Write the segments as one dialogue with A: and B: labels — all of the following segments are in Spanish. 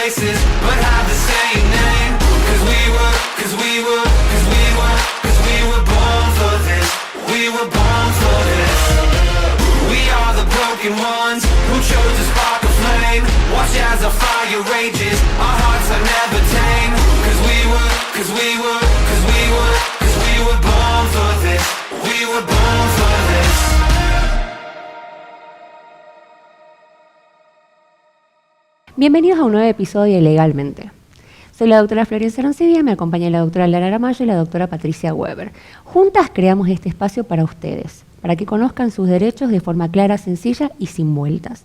A: places, but have the same name. Cause we were born for this. We were born for this. We are the broken ones who chose to spark a flame. Watch as our fire rages, our hearts are never tame. Cause we were born for this. We were born for this.
B: Bienvenidos a un nuevo episodio de Legalmente. Soy la doctora Florencia Roncevilla, me acompaña la doctora Lara Aramayo y la doctora Patricia Weber. Juntas creamos este espacio para ustedes, para que conozcan sus derechos de forma clara, sencilla y sin vueltas.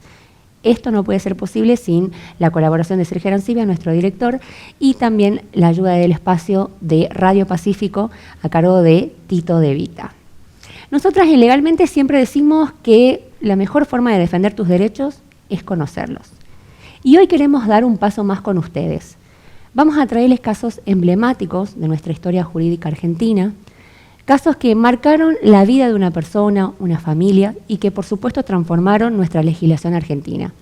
B: Esto no puede ser posible sin la colaboración de Sergio Arancibia, nuestro director, y también la ayuda del espacio de Radio Pacífico a cargo de Tito De Vita. Nosotras en Legalmente siempre decimos que la mejor forma de defender tus derechos es conocerlos. Y hoy queremos dar un paso más con ustedes. Vamos a traerles casos emblemáticos de nuestra historia jurídica argentina, casos que marcaron la vida de una persona, una familia, y que por supuesto transformaron nuestra legislación argentina.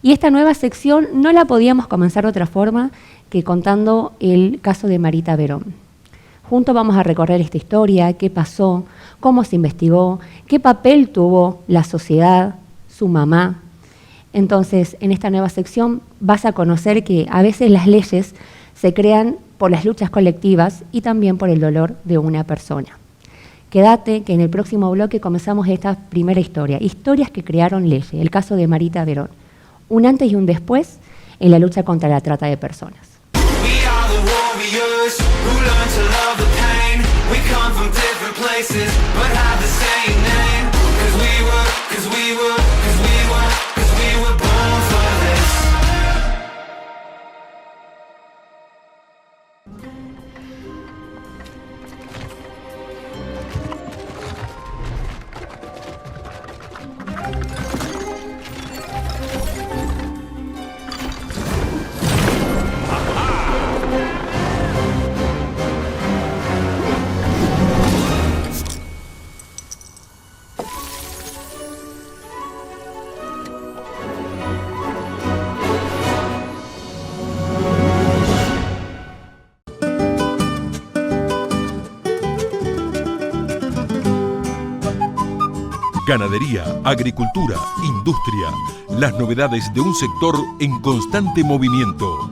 B: Y esta nueva sección no la podíamos comenzar de otra forma que contando el caso de Marita Verón. Juntos vamos a recorrer esta historia, qué pasó, cómo se investigó, qué papel tuvo la sociedad, su mamá. Entonces, en esta nueva sección vas a conocer que a veces las leyes se crean por las luchas colectivas y también por el dolor de una persona. Quédate que en el próximo bloque comenzamos esta primera historia, historias que crearon leyes, el caso de Marita Verón, un antes y un después en la lucha contra la trata de personas.
C: Ganadería, agricultura, industria, las novedades de un sector en constante movimiento.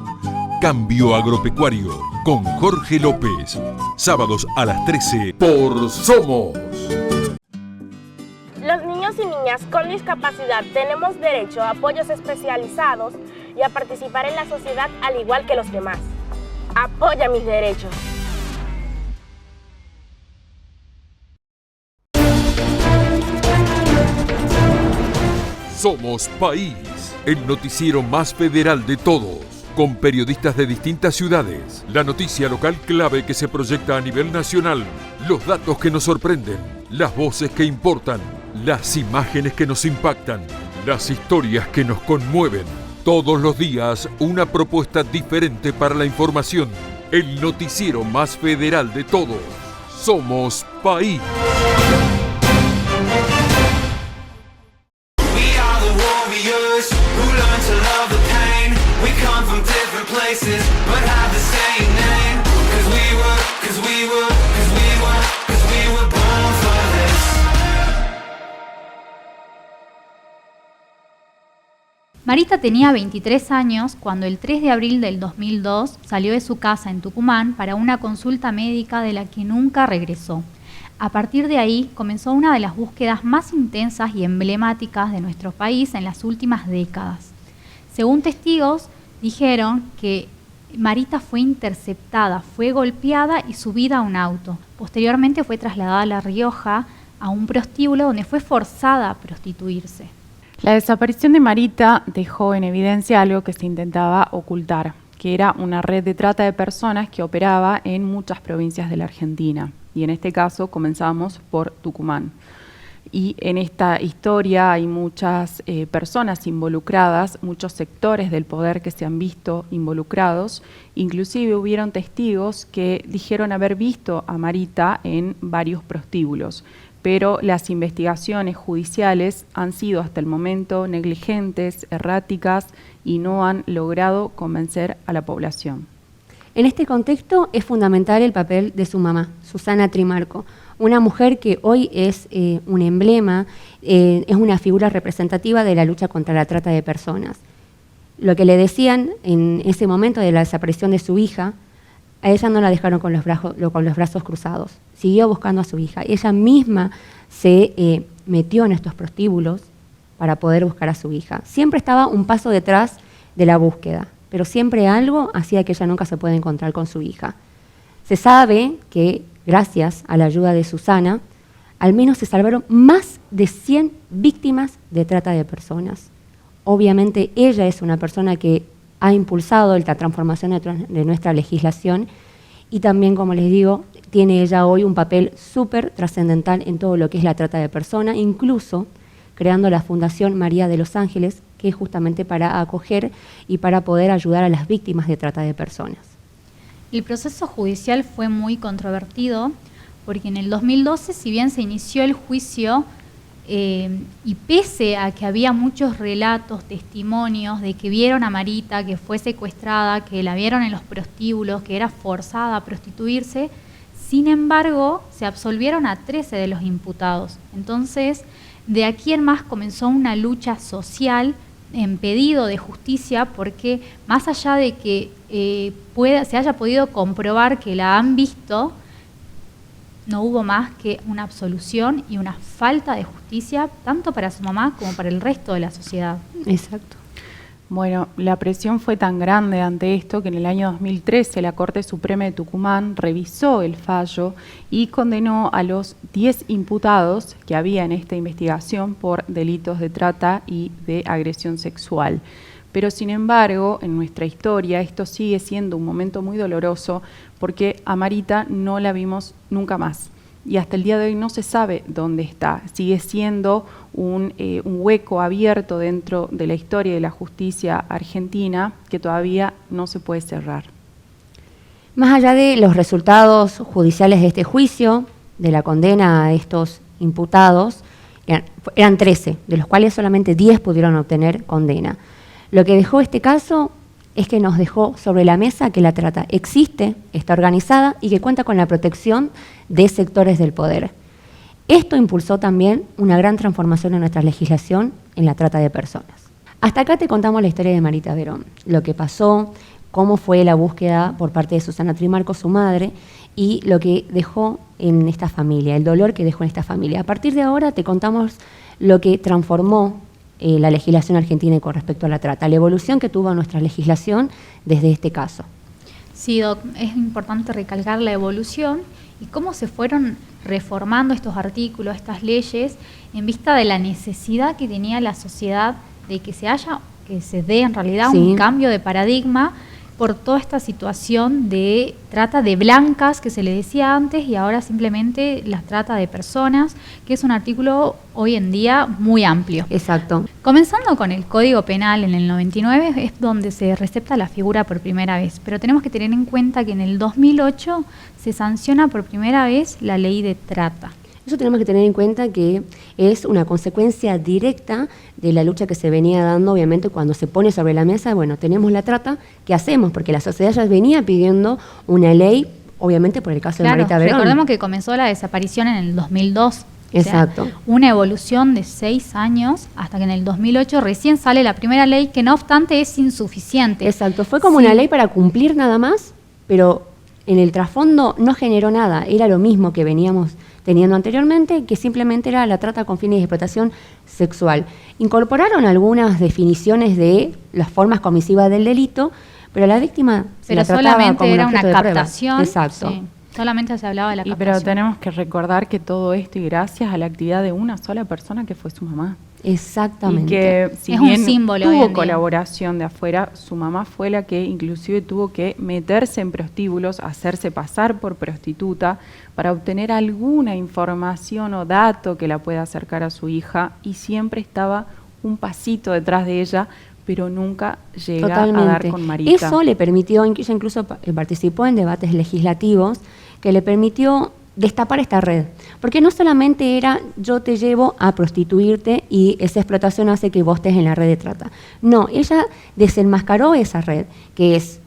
C: Cambio Agropecuario con Jorge López. Sábados a las 13 por Somos.
D: Los niños y niñas con discapacidad tenemos derecho a apoyos especializados y a participar en la sociedad al igual que los demás. Apoya mis derechos.
C: Somos País, el noticiero más federal de todos, con periodistas de distintas ciudades, la noticia local clave que se proyecta a nivel nacional, los datos que nos sorprenden, las voces que importan, las imágenes que nos impactan, las historias que nos conmueven. Todos los días una propuesta diferente para la información, el noticiero más federal de todos. Somos País.
E: Marita tenía 23 años cuando el 3 de abril del 2002 salió de su casa en Tucumán para una consulta médica de la que nunca regresó. A partir de ahí comenzó una de las búsquedas más intensas y emblemáticas de nuestro país en las últimas décadas. Según testigos, dijeron que Marita fue interceptada, fue golpeada y subida a un auto. Posteriormente fue trasladada a La Rioja, a un prostíbulo donde fue forzada a prostituirse.
F: La desaparición de Marita dejó en evidencia algo que se intentaba ocultar, que era una red de trata de personas que operaba en muchas provincias de la Argentina. Y en este caso comenzamos por Tucumán. Y en esta historia hay muchas personas involucradas, muchos sectores del poder que se han visto involucrados. Inclusive hubieron testigos que dijeron haber visto a Marita en varios prostíbulos. pero las investigaciones judiciales han sido hasta el momento negligentes, erráticas y no han logrado convencer a la población.
B: En este contexto es fundamental el papel de su mamá, Susana Trimarco, una mujer que hoy es un emblema, es una figura representativa de la lucha contra la trata de personas. Lo que le decían en ese momento de la desaparición de su hija, a ella no la dejaron con los brazos cruzados, siguió buscando a su hija. Ella misma se metió en estos prostíbulos para poder buscar a su hija. Siempre estaba un paso detrás de la búsqueda, pero siempre algo hacía que ella nunca se pueda encontrar con su hija. Se sabe que, gracias a la ayuda de Susana, al menos se salvaron más de 100 víctimas de trata de personas. Obviamente ella es una persona que ha impulsado la transformación de nuestra legislación y también, como les digo, tiene ella hoy un papel súper trascendental en todo lo que es la trata de personas, incluso creando la Fundación María de los Ángeles, que es justamente para acoger y para poder ayudar a las víctimas de trata de personas.
E: El proceso judicial fue muy controvertido porque en el 2012, si bien se inició el juicio, y pese a que había muchos relatos, testimonios de que vieron a Marita, que fue secuestrada, que la vieron en los prostíbulos, que era forzada a prostituirse, sin embargo, se absolvieron a 13 de los imputados. Entonces, de aquí en más comenzó una lucha social en pedido de justicia, porque más allá de que se haya podido comprobar que la han visto, no hubo más que una absolución y una falta de justicia, tanto para su mamá como para el resto de la sociedad.
B: Exacto.
F: Bueno, la presión fue tan grande ante esto que en el año 2013 la Corte Suprema de Tucumán revisó el fallo y condenó a los 10 imputados que había en esta investigación por delitos de trata y de agresión sexual. Pero sin embargo, en nuestra historia esto sigue siendo un momento muy doloroso porque a Marita no la vimos nunca más. Y hasta el día de hoy no se sabe dónde está. Sigue siendo un hueco abierto dentro de la historia de la justicia argentina que todavía no se puede cerrar.
B: Más allá de los resultados judiciales de este juicio, de la condena a estos imputados, eran 13, de los cuales solamente 10 pudieron obtener condena. Lo que dejó este caso es que nos dejó sobre la mesa que la trata existe, está organizada y que cuenta con la protección de sectores del poder. Esto impulsó también una gran transformación en nuestra legislación en la trata de personas. Hasta acá te contamos la historia de Marita Verón, lo que pasó, cómo fue la búsqueda por parte de Susana Trimarco, su madre, y lo que dejó en esta familia, el dolor que dejó en esta familia. A partir de ahora te contamos lo que transformó la legislación argentina con respecto a la trata, la evolución que tuvo nuestra legislación desde este caso.
E: Sí, Doc, es importante recalcar la evolución y cómo se fueron reformando estos artículos, estas leyes, en vista de la necesidad que tenía la sociedad de que se dé en realidad un cambio de paradigma por toda esta situación de trata de blancas que se le decía antes y ahora simplemente la trata de personas, que es un artículo hoy en día muy amplio.
B: Exacto.
E: Comenzando con el Código Penal en el 99 es donde se recepta la figura por primera vez, pero tenemos que tener en cuenta que en el 2008 se sanciona por primera vez la ley de trata.
B: Eso tenemos que tener en cuenta que es una consecuencia directa de la lucha que se venía dando, obviamente, cuando se pone sobre la mesa, bueno, tenemos la trata, ¿qué hacemos? Porque la sociedad ya venía pidiendo una ley, obviamente por el caso de Marita Verón.
E: Recordemos que comenzó la desaparición en el 2002.
B: Exacto.
E: O sea, una evolución de 6 años hasta que en el 2008 recién sale la primera ley, que no obstante es insuficiente.
B: Exacto, fue como una ley para cumplir nada más, pero en el trasfondo no generó nada, era lo mismo que veníamos teniendo anteriormente, que simplemente era la trata con fines de explotación sexual. Incorporaron algunas definiciones de las formas comisivas del delito, pero la víctima se la trataba
E: solamente
B: como
E: era
B: un objeto
E: una
B: de prueba.
E: captación.
B: Exacto.
E: Sí, solamente se hablaba de la captación.
F: Pero tenemos que recordar que todo esto y gracias a la actividad de una sola persona que fue su mamá.
B: Exactamente.
F: Y que si
E: es un
F: bien
E: símbolo hoy en
F: tuvo
E: día.
F: colaboración de afuera, su mamá fue la que inclusive tuvo que meterse en prostíbulos, hacerse pasar por prostituta para obtener alguna información o dato que la pueda acercar a su hija y siempre estaba un pasito detrás de ella, pero nunca llega a dar con Marita.
B: Eso le permitió, ella incluso participó en debates legislativos, que le permitió destapar esta red. Porque no solamente era yo te llevo a prostituirte y esa explotación hace que vos estés en la red de trata. No, ella desenmascaró esa red, que es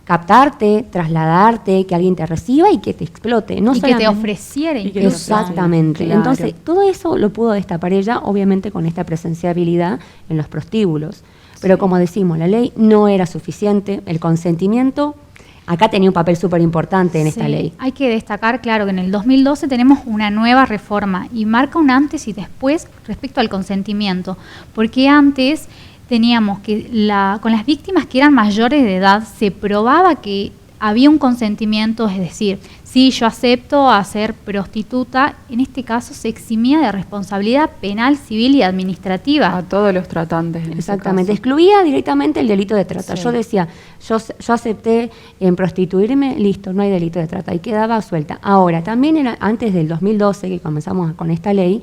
B: captarte, trasladarte, que alguien te reciba y que te explote. No
E: y que te
B: solamente-
E: ofreciera incluso.
B: Exactamente.
F: Claro.
B: Entonces, todo eso lo pudo destapar ella, obviamente con esta presenciabilidad en los prostíbulos. Pero como decimos, la ley no era suficiente, el consentimiento acá tenía un papel súper importante en esta
E: Sí,
B: ley.
E: Hay que destacar, claro, que en el 2012 tenemos una nueva reforma y marca un antes y después respecto al consentimiento, porque antes teníamos que con las víctimas que eran mayores de edad se probaba que había un consentimiento, es decir, si yo acepto a ser prostituta, en este caso se eximía de responsabilidad penal, civil y administrativa.
F: A todos los tratantes. En ese
B: Exactamente,
F: caso.
B: excluía directamente el delito de trata.
F: Sí.
B: Yo decía, yo acepté en prostituirme, listo, no hay delito de trata, y quedaba suelta. Ahora, también era antes del 2012, que comenzamos con esta ley,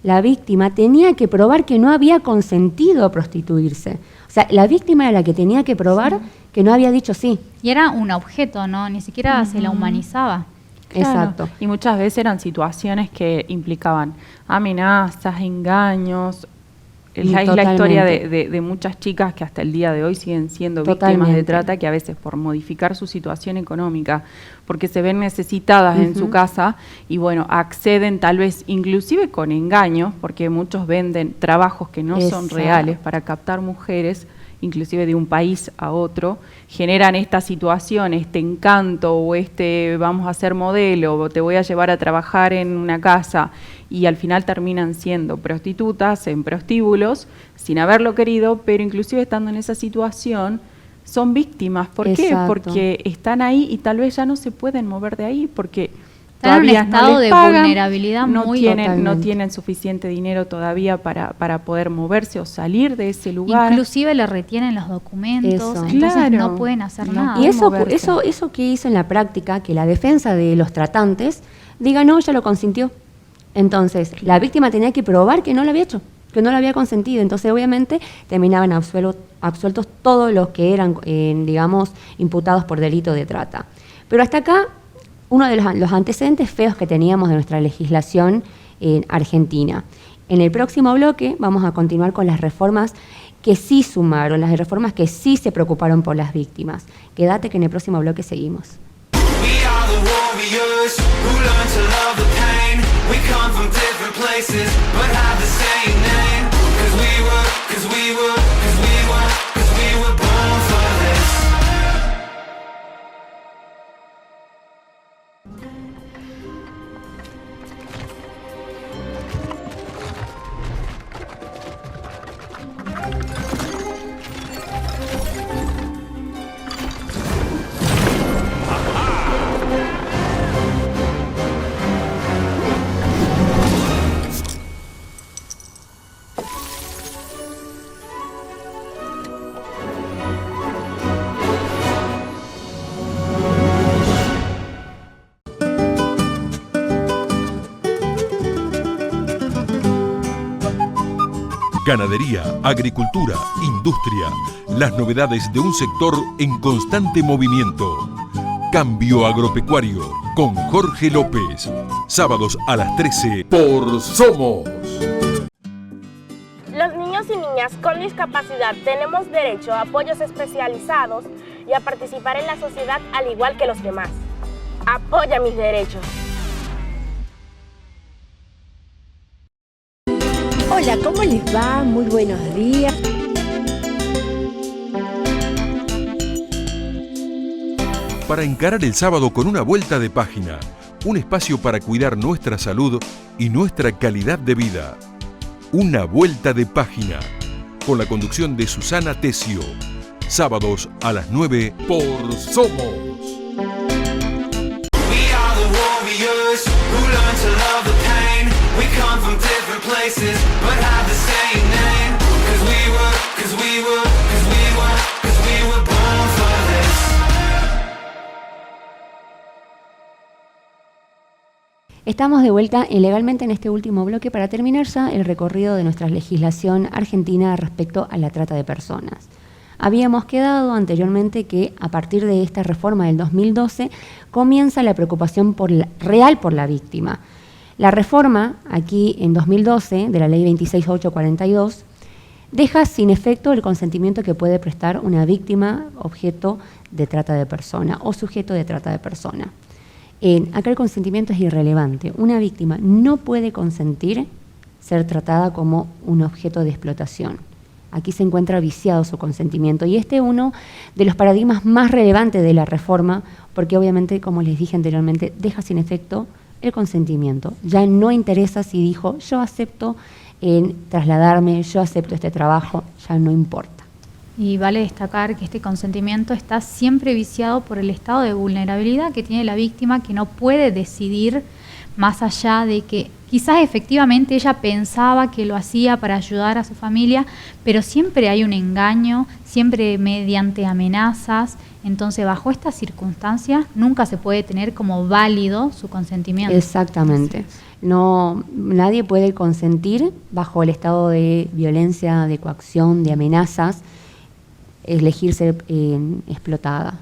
B: la víctima tenía que probar que no había consentido a prostituirse. O sea, la víctima era la que tenía que probar que no había dicho sí.
E: Y era un objeto, ¿no? Ni siquiera se la humanizaba.
F: Claro.
B: Exacto.
F: Y muchas veces eran situaciones que implicaban amenazas, engaños. Es la historia de muchas chicas que hasta el día de hoy siguen siendo víctimas de
B: Totalmente.
F: trata, que a veces por modificar su situación económica, porque se ven necesitadas en su casa y bueno, acceden tal vez inclusive con engaños, porque muchos venden trabajos que no son
B: Exacto.
F: reales para captar mujeres, inclusive de un país a otro, generan esta situación, este encanto o vamos a ser modelo, o te voy a llevar a trabajar en una casa, y al final terminan siendo prostitutas en prostíbulos sin haberlo querido, pero inclusive estando en esa situación son víctimas. ¿Por qué?
B: Exacto.
F: Porque están ahí y tal vez ya no se pueden mover de ahí porque
E: Están en un
F: todavía no
E: estado
F: les
E: de
F: pagan,
E: vulnerabilidad
F: no
E: muy
B: totalmente.
F: tienen suficiente dinero todavía para poder moverse o salir de ese lugar.
E: Inclusive le retienen los documentos,
B: Eso.
E: entonces
F: Claro.
E: no pueden hacer
F: No
E: nada.
B: Y
F: pueden
B: eso,
F: moverse.
B: eso que hizo en la práctica, que la defensa de los tratantes diga, no, ella lo consintió. Entonces, la víctima tenía que probar que no lo había hecho, que no lo había consentido. Entonces, obviamente, terminaban absueltos todos los que eran, digamos, imputados por delito de trata. Pero hasta acá, uno de los antecedentes feos que teníamos de nuestra legislación en Argentina. En el próximo bloque vamos a continuar con las reformas que sí sumaron, las reformas que sí se preocuparon por las víctimas. Quédate que en el próximo bloque seguimos.
A: We are the warriors who learn to love the pain. We come from different places, but have the same name. Cause we were born for this.
C: Ganadería, agricultura, industria, las novedades de un sector en constante movimiento. Cambio Agropecuario con Jorge López. Sábados a las 13 por Somos.
D: Los niños y niñas con discapacidad tenemos derecho a apoyos especializados y a participar en la sociedad al igual que los demás. Apoya mis derechos.
G: Hola, ¿cómo les va? Muy buenos días.
C: Para encarar el sábado con una vuelta de página, un espacio para cuidar nuestra salud y nuestra calidad de vida. Una vuelta de página, con la conducción de Susana Tesio. Sábados a las 9 por Somos.
A: We are the warriors who learn to love the pain. We come from different places, but have the same name. Cause we were born for this.
B: Estamos de vuelta legalmente en este último bloque para terminar ya el recorrido de nuestra legislación argentina respecto a la trata de personas. Habíamos quedado anteriormente que a partir de esta reforma del 2012 comienza la preocupación real por la víctima. La reforma, aquí en 2012, de la ley 26842, deja sin efecto el consentimiento que puede prestar una víctima objeto de trata de persona o sujeto de trata de persona. Acá el consentimiento es irrelevante. Una víctima no puede consentir ser tratada como un objeto de explotación. Aquí se encuentra viciado su consentimiento y este es uno de los paradigmas más relevantes de la reforma porque obviamente, como les dije anteriormente, deja sin efecto el consentimiento. Ya no interesa si dijo yo acepto trasladarme, yo acepto este trabajo, ya no importa.
E: Y vale destacar que este consentimiento está siempre viciado por el estado de vulnerabilidad que tiene la víctima, que no puede decidir más allá de que quizás efectivamente ella pensaba que lo hacía para ayudar a su familia, pero siempre hay un engaño, siempre mediante amenazas. Entonces, bajo estas circunstancias, nunca se puede tener como válido su consentimiento.
B: Exactamente. No, nadie puede consentir bajo el estado de violencia, de coacción, de amenazas, elegir ser explotada,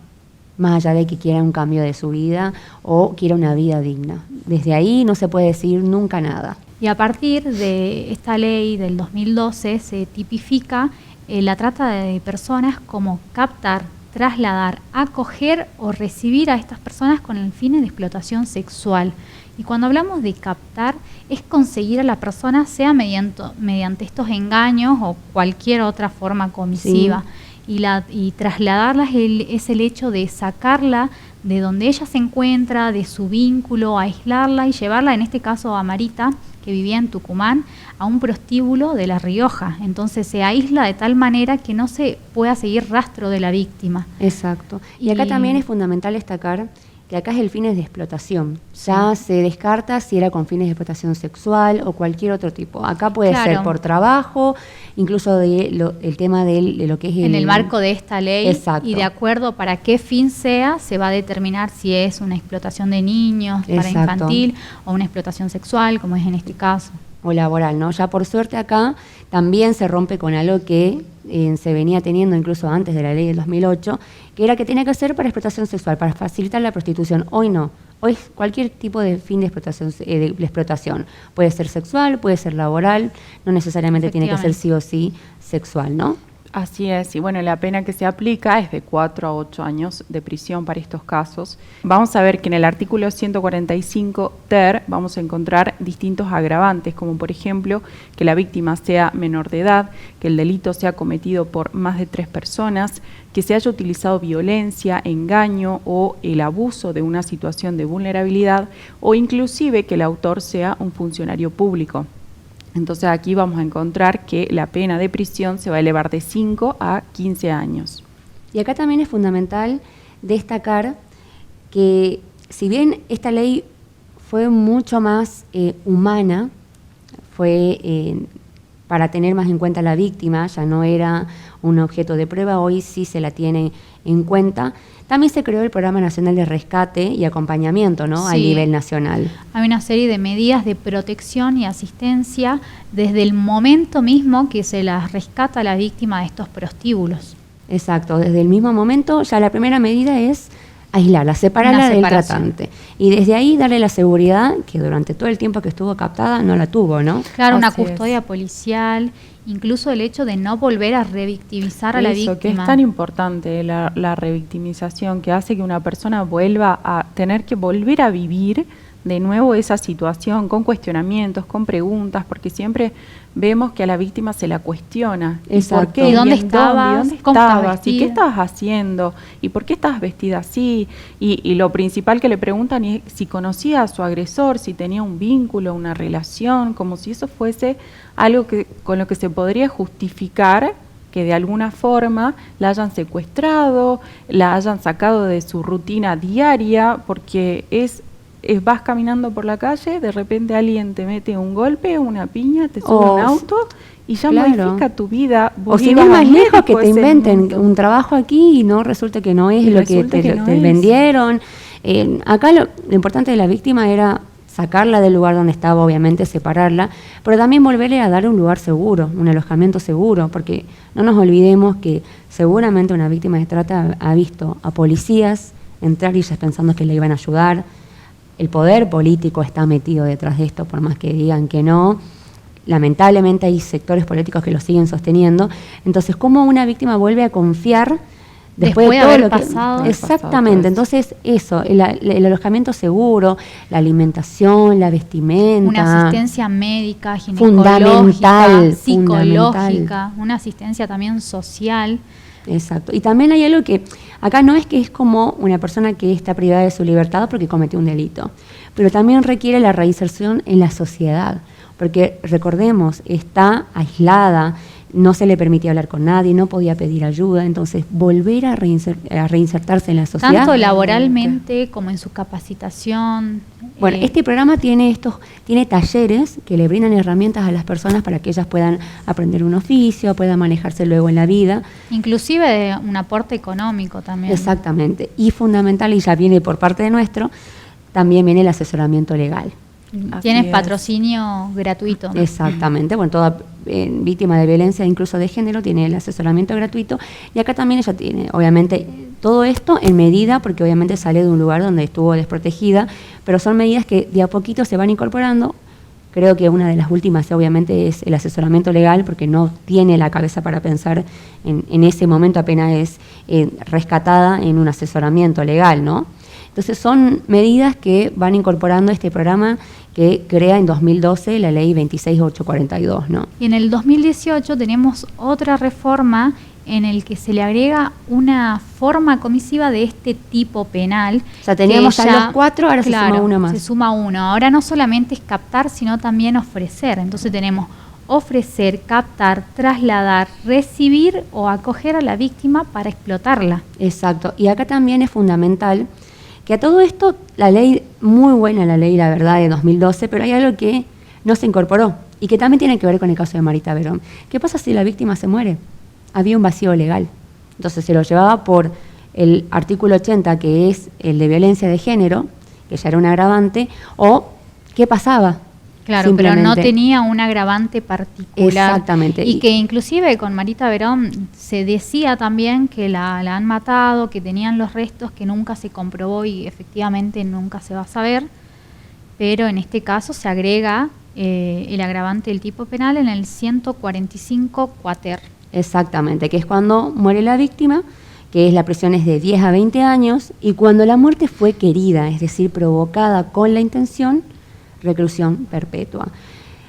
B: más allá de que quiera un cambio de su vida o quiera una vida digna. Desde ahí no se puede decir nunca nada.
E: Y a partir de esta ley del 2012 se tipifica la trata de personas como captar, trasladar, acoger o recibir a estas personas con el fin de explotación sexual. Y cuando hablamos de captar, es conseguir a la persona, sea mediante estos engaños o cualquier otra forma comisiva. Sí. Y trasladarla es el hecho de sacarla de donde ella se encuentra, de su vínculo, aislarla y llevarla, en este caso a Marita, que vivía en Tucumán, a un prostíbulo de La Rioja. Entonces se aísla de tal manera que no se pueda seguir rastro de la víctima.
B: Exacto. Y acá también es fundamental destacar que acá el fin es de explotación. Ya se descarta si era con fines de explotación sexual o cualquier otro tipo. Acá puede ser por trabajo, incluso el tema de lo que es
E: en el marco de esta ley.
B: Exacto.
E: Y de acuerdo para qué fin sea, se va a determinar si es una explotación de niños para infantil o una explotación sexual, como es en este caso.
B: O laboral, ¿no? Ya por suerte acá también se rompe con algo que se venía teniendo incluso antes de la ley del 2008, que era que tenía que ser para explotación sexual, para facilitar la prostitución. Hoy no. Hoy es cualquier tipo de fin de explotación. Puede ser sexual, puede ser laboral, no necesariamente tiene que ser sí o sí sexual, ¿no?
F: Así es, y bueno, la pena que se aplica es de 4 a 8 años de prisión para estos casos. Vamos a ver que en el artículo 145 ter vamos a encontrar distintos agravantes, como por ejemplo que la víctima sea menor de edad, que el delito sea cometido por más de 3 personas, que se haya utilizado violencia, engaño o el abuso de una situación de vulnerabilidad, o inclusive que el autor sea un funcionario público. Entonces aquí vamos a encontrar que la pena de prisión se va a elevar de 5 a 15 años.
B: Y acá también es fundamental destacar que si bien esta ley fue mucho más humana, fue para tener más en cuenta a la víctima, ya no era un objeto de prueba, hoy sí se la tiene en cuenta. También se creó el Programa Nacional de Rescate y Acompañamiento, ¿no? Sí. A nivel nacional.
E: Hay una serie de medidas de protección y asistencia desde el momento mismo que se las rescata a la víctima de estos prostíbulos.
B: Exacto, desde el mismo momento ya la primera medida es aislarla, separarla del tratante. Y desde ahí darle la seguridad que durante todo el tiempo que estuvo captada no la tuvo, ¿no?
E: Claro, una custodia policial, incluso el hecho de no volver a revictimizar a la víctima.
F: Que es tan importante la revictimización, que hace que una persona vuelva a tener que volver a vivir de nuevo esa situación con cuestionamientos, con preguntas, porque siempre vemos que a la víctima se la cuestiona.
B: Exacto.
F: ¿Por qué?
E: ¿Y dónde estabas?
F: ¿Cómo estabas? ¿Y qué estabas haciendo? ¿Y por qué estabas vestida así? Y lo principal que le preguntan es si conocía a su agresor, si tenía un vínculo, una relación, como si eso fuese algo con lo que se podría justificar que de alguna forma la hayan secuestrado, la hayan sacado de su rutina diaria, porque vas caminando por la calle, de repente alguien te mete un golpe, una piña, te sube un auto y ya modifica tu vida.
B: O si no más lejos que te inventen un trabajo aquí y no resulta que no es lo que te vendieron. Acá lo importante de la víctima era sacarla del lugar donde estaba, obviamente separarla, pero también volverle a dar un lugar seguro, un alojamiento seguro, porque no nos olvidemos que seguramente una víctima de trata ha visto a policías entrar y ellas pensando que le iban a ayudar. El poder político está metido detrás de esto, por más que digan que no. Lamentablemente hay sectores políticos que lo siguen sosteniendo. Entonces, ¿cómo una víctima vuelve a confiar después de todo
E: haber
B: lo que
E: pasado?
B: Exactamente. Entonces, eso, el alojamiento seguro, la alimentación, la vestimenta.
E: Una asistencia médica, ginecológica,
B: Fundamental,
E: psicológica,
B: fundamental.
E: una asistencia también social.
B: Exacto. Y también hay algo que acá no es que es como una persona que está privada de su libertad porque cometió un delito, pero también requiere la reinserción en la sociedad, porque recordemos, está aislada, no se le permitía hablar con nadie, no podía pedir ayuda, entonces volver a reinsertarse en la sociedad.
E: Tanto laboralmente como en su capacitación.
B: Bueno, este programa tiene talleres que le brindan herramientas a las personas para que ellas puedan aprender un oficio, puedan manejarse luego en la vida.
E: Inclusive un aporte económico también.
B: Exactamente. Y fundamental, y ya viene por parte de nuestro, también viene el asesoramiento legal.
E: Tienes
F: Así es.
E: patrocinio gratuito.
B: Exactamente. Bueno, toda víctima de violencia, incluso de género, tiene el asesoramiento gratuito. Y acá también ella tiene, obviamente, todo esto en medida, porque obviamente sale de un lugar donde estuvo desprotegida, pero son medidas que de a poquito se van incorporando. Creo que una de las últimas, obviamente, es el asesoramiento legal, porque no tiene la cabeza para pensar en ese momento, apenas es rescatada en un asesoramiento legal, ¿no? Entonces son medidas que van incorporando este programa que crea en 2012 la ley 26842, ¿no?
E: Y en el 2018 tenemos otra reforma en el que se le agrega una forma comisiva de este tipo penal.
B: O sea, teníamos
E: que
B: ya los 4, ahora se suma uno más.
E: Se suma uno. Ahora no solamente es captar, sino también ofrecer. Entonces tenemos ofrecer, captar, trasladar, recibir o acoger a la víctima para explotarla.
B: Exacto. Y acá también es fundamental que a todo esto, la ley, muy buena la ley, la verdad, de 2012, pero hay algo que no se incorporó y que también tiene que ver con el caso de Marita Verón. ¿Qué pasa si la víctima se muere? Había un vacío legal. Entonces se lo llevaba por el artículo 80, que es el de violencia de género, que ya era un agravante, o ¿qué pasaba?
E: Claro, pero no tenía un agravante particular.
B: Exactamente.
E: Y que inclusive con Marita Verón se decía también que la han matado, que tenían los restos, que nunca se comprobó y efectivamente nunca se va a saber. Pero en este caso se agrega el agravante del tipo penal en el 145 cuater.
B: Exactamente, que es cuando muere la víctima, que es la prisión es de 10 a 20 años, y cuando la muerte fue querida, es decir, provocada con la intención, reclusión perpetua.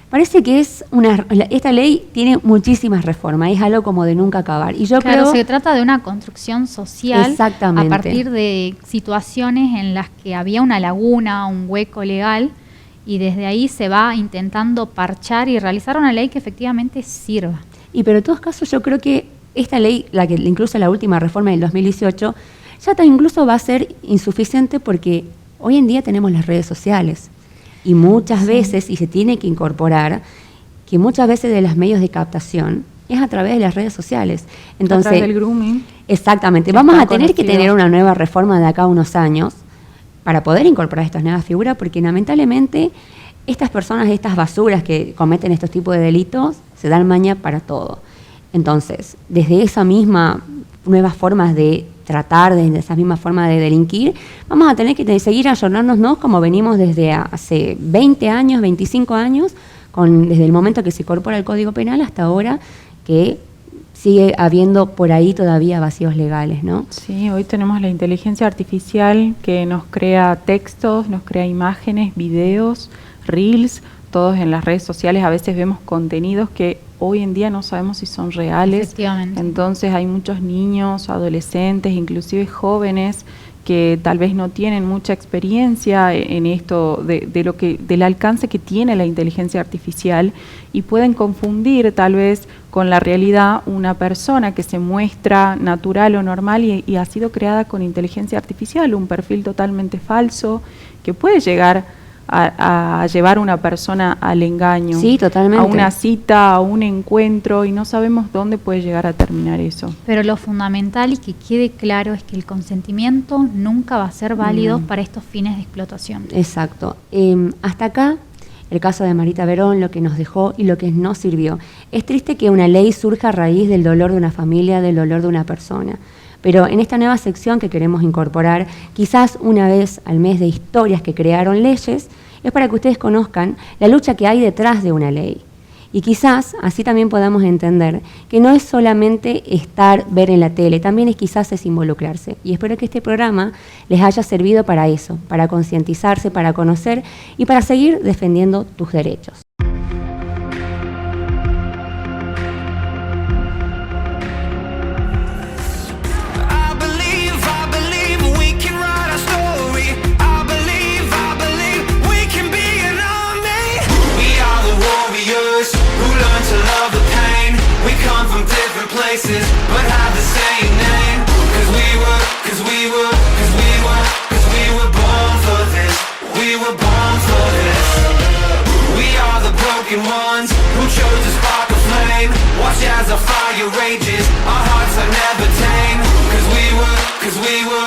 B: Parece que esta ley tiene muchísimas reformas, es algo como de nunca acabar. Y yo
E: Claro,
B: creo,
E: se trata de una construcción social
B: Exactamente.
E: a partir de situaciones en las que había una laguna, un hueco legal, y desde ahí se va intentando parchar y realizar una ley que efectivamente sirva.
B: pero en todos casos yo creo que esta ley, la que incluso la última reforma del 2018, ya incluso va a ser insuficiente porque hoy en día tenemos las redes sociales. Y muchas veces, y se tiene que incorporar, que muchas veces de los medios de captación es a través de las redes sociales. Entonces,
F: a través del grooming.
B: Exactamente.
F: Que
B: Vamos
F: está
B: a tener que
F: conocido.
B: tener una nueva reforma de acá a unos años para poder incorporar estas nuevas figuras, porque lamentablemente estas personas, estas basuras que cometen estos tipos de delitos, se dan maña para todo. Entonces, desde esa misma nuevas formas de tratar, desde esa misma forma de delinquir, vamos a tener que seguir ayornándonos como venimos desde hace 20 años, 25 años, desde el momento que se incorpora el Código Penal hasta ahora, que sigue habiendo por ahí todavía vacíos legales, ¿no?
F: Sí, hoy tenemos la inteligencia artificial que nos crea textos, nos crea imágenes, videos, reels, todos en las redes sociales. A veces vemos contenidos que hoy en día no sabemos si son reales.
E: Efectivamente.
F: Entonces hay muchos niños, adolescentes, inclusive jóvenes que tal vez no tienen mucha experiencia en esto del alcance que tiene la inteligencia artificial y pueden confundir tal vez con la realidad una persona que se muestra natural o normal y ha sido creada con inteligencia artificial, un perfil totalmente falso que puede llegar a llevar a una persona al engaño,
B: Sí, totalmente.
F: a una cita, a un encuentro, y no sabemos dónde puede llegar a terminar eso.
E: Pero lo fundamental y que quede claro es que el consentimiento nunca va a ser válido para estos fines de explotación.
B: Exacto. Hasta acá el caso de Marita Verón, lo que nos dejó y lo que no sirvió. Es triste que una ley surja a raíz del dolor de una familia, del dolor de una persona. Pero en esta nueva sección que queremos incorporar, quizás una vez al mes de historias que crearon leyes, es para que ustedes conozcan la lucha que hay detrás de una ley. Y quizás así también podamos entender que no es solamente ver en la tele, también quizás es involucrarse. Y espero que este programa les haya servido para eso, para concientizarse, para conocer y para seguir defendiendo tus derechos.
A: I believe we can write our story. I believe we can be an army. We are the warriors who learn to love the pain. We come from different places, but have the same name. Cause we were born for this. We were born for this. We are the broken ones who chose to spark a flame. Watch as our fire rages. Our hearts are never tame. Cause we were